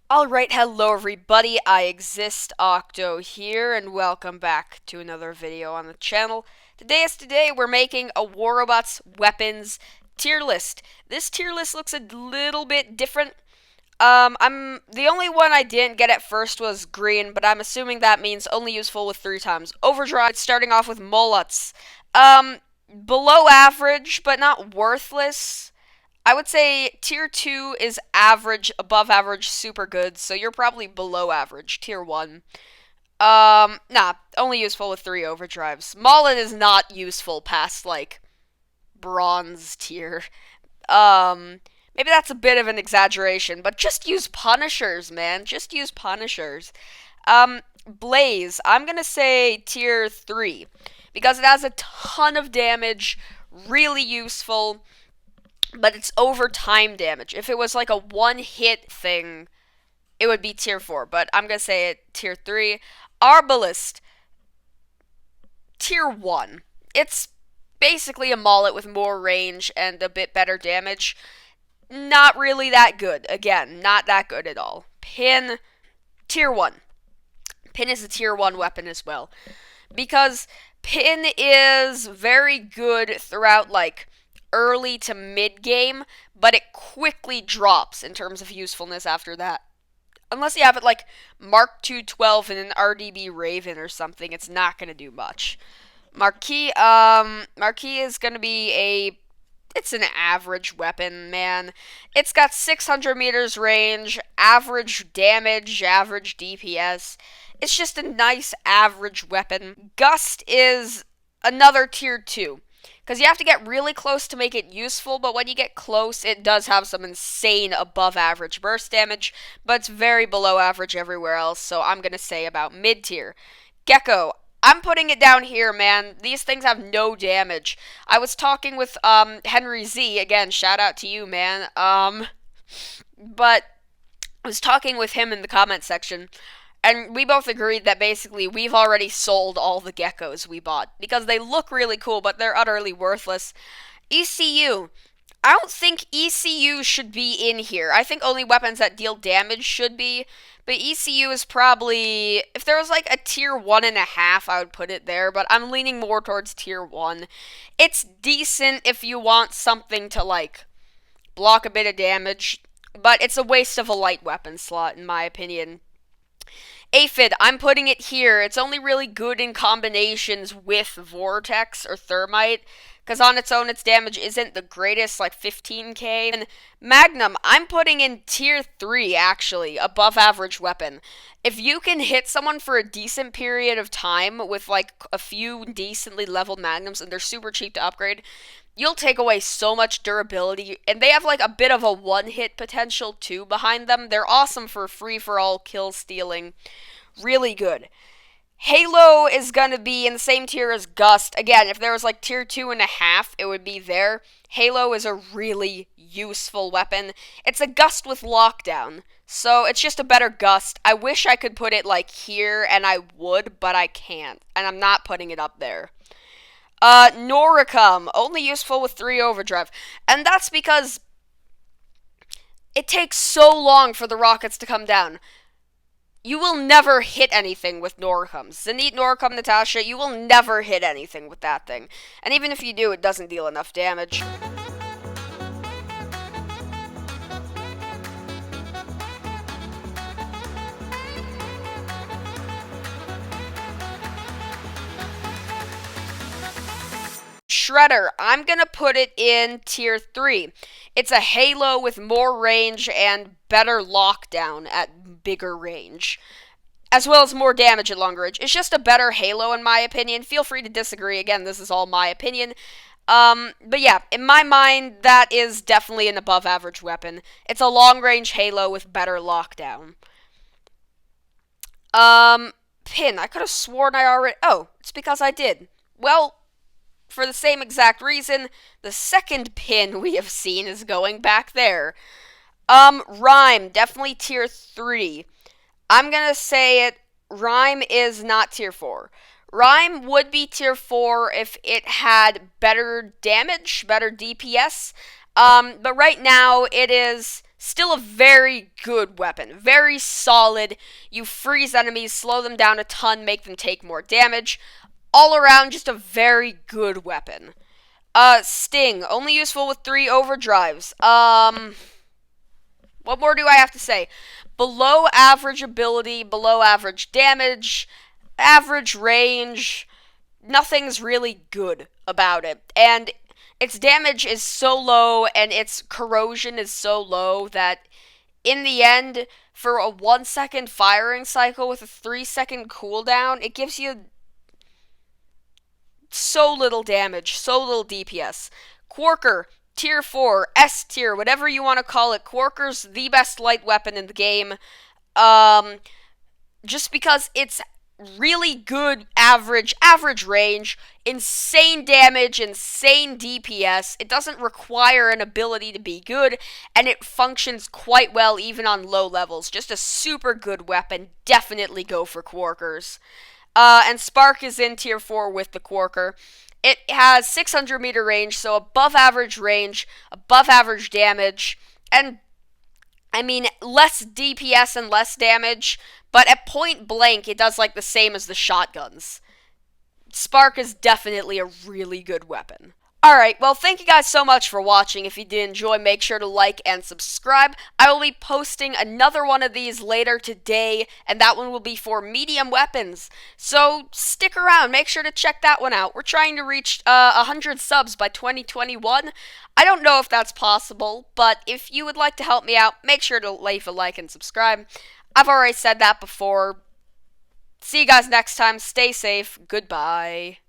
Alright, hello everybody, I exist, Octo here, and welcome back to another video on the channel. Today we're making a War Robots weapons tier list. This tier list looks a little bit different. The only one I didn't get at first was green, but I'm assuming that means only useful with 3 times overdrive, starting off with Mullets. Below average, but not worthless. I would say tier 2 is average, above average, super good, so you're probably below average, tier 1. Nah, only useful with 3 overdrives. Mullet is not useful past, like, bronze tier. Maybe that's a bit of an exaggeration, but just use punishers, man. Just use punishers. Blaze, I'm gonna say tier 3, because it has a ton of damage, really useful, but it's over time damage. If it was like a one-hit thing, it would be tier 4, but I'm going to say it tier 3. Arbalist, tier 1. It's basically a mullet with more range and a bit better damage. Not really that good. Again, not that good at all. Pin, tier 1. Pin is a tier 1 weapon as well. Because Pin is very good throughout, like, early to mid game, but it quickly drops in terms of usefulness after that. Unless you have it like Mark 212 in an RDB Raven or something, it's not going to do much. Marquis is going to be it's an average weapon, man. It's got 600 meters range, average damage, average DPS. It's just a nice average weapon. Gust is another tier 2. Because you have to get really close to make it useful, but when you get close, it does have some insane above average burst damage, but it's very below average everywhere else, so I'm going to say about mid tier. Gecko, I'm putting it down here, man. These things have no damage. I was talking with Henry Z, again, shout out to you, man. But I was talking with him in the comment section, and we both agreed that basically we've already sold all the geckos we bought because they look really cool, but they're utterly worthless. ECU. I don't think ECU should be in here. I think only weapons that deal damage should be. But ECU is probably, if there was like a tier 1.5, I would put it there. But I'm leaning more towards tier 1. It's decent if you want something to like block a bit of damage. But it's a waste of a light weapon slot, in my opinion. Aphid, I'm putting it here. It's only really good in combinations with Vortex or Thermite, because on its own, its damage isn't the greatest, like 15k. And Magnum, I'm putting in tier 3, actually, above average weapon. If you can hit someone for a decent period of time with, like, a few decently leveled Magnums, and they're super cheap to upgrade, you'll take away so much durability, and they have like a bit of a one-hit potential too behind them. They're awesome for free-for-all kill stealing. Really good. Halo is gonna be in the same tier as Gust. Again, if there was like tier 2.5, it would be there. Halo is a really useful weapon. It's a Gust with lockdown, so it's just a better Gust. I wish I could put it like here, and I would, but I can't, and I'm not putting it up there. Noricum, only useful with 3 overdrive. And that's because it takes so long for the rockets to come down. You will never hit anything with Noricum. Zenith, Noricum, Natasha, you will never hit anything with that thing. And even if you do, it doesn't deal enough damage. Shredder, I'm going to put it in tier 3. It's a Halo with more range and better lockdown at bigger range, as well as more damage at longer range. It's just a better Halo in my opinion. Feel free to disagree. Again, this is all my opinion. But yeah, in my mind, that is definitely an above average weapon. It's a long range Halo with better lockdown. Pin, I could have sworn I already... Oh, it's because I did. Well, for the same exact reason, the second pin we have seen is going back there. Rhyme, definitely tier 3. I'm gonna say it, Rhyme is not tier 4. Rhyme would be tier 4 if it had better damage, better DPS, but right now it is still a very good weapon. Very solid. You freeze enemies, slow them down a ton, make them take more damage. All around, just a very good weapon. Sting, only useful with 3 overdrives. What more do I have to say? Below average ability, below average damage, average range. Nothing's really good about it. And its damage is so low and its corrosion is so low that in the end, for a 1-second firing cycle with a 3-second cooldown, it gives you so little damage, so little DPS. Quarker, tier 4, S tier, whatever you want to call it. Quarker's the best light weapon in the game. Just because it's really good average range, insane damage, insane DPS. It doesn't require an ability to be good, and it functions quite well even on low levels. Just a super good weapon. Definitely go for Quarkers. And Spark is in tier 4 with the Quarker. It has 600 meter range, so above average range, above average damage, and I mean, less DPS and less damage, but at point blank, it does like the same as the shotguns. Spark is definitely a really good weapon. Alright, well, thank you guys so much for watching. If you did enjoy, make sure to like and subscribe. I will be posting another one of these later today, and that one will be for medium weapons. So, stick around. Make sure to check that one out. We're trying to reach 100 subs by 2021. I don't know if that's possible, but if you would like to help me out, make sure to leave a like and subscribe. I've already said that before. See you guys next time. Stay safe. Goodbye.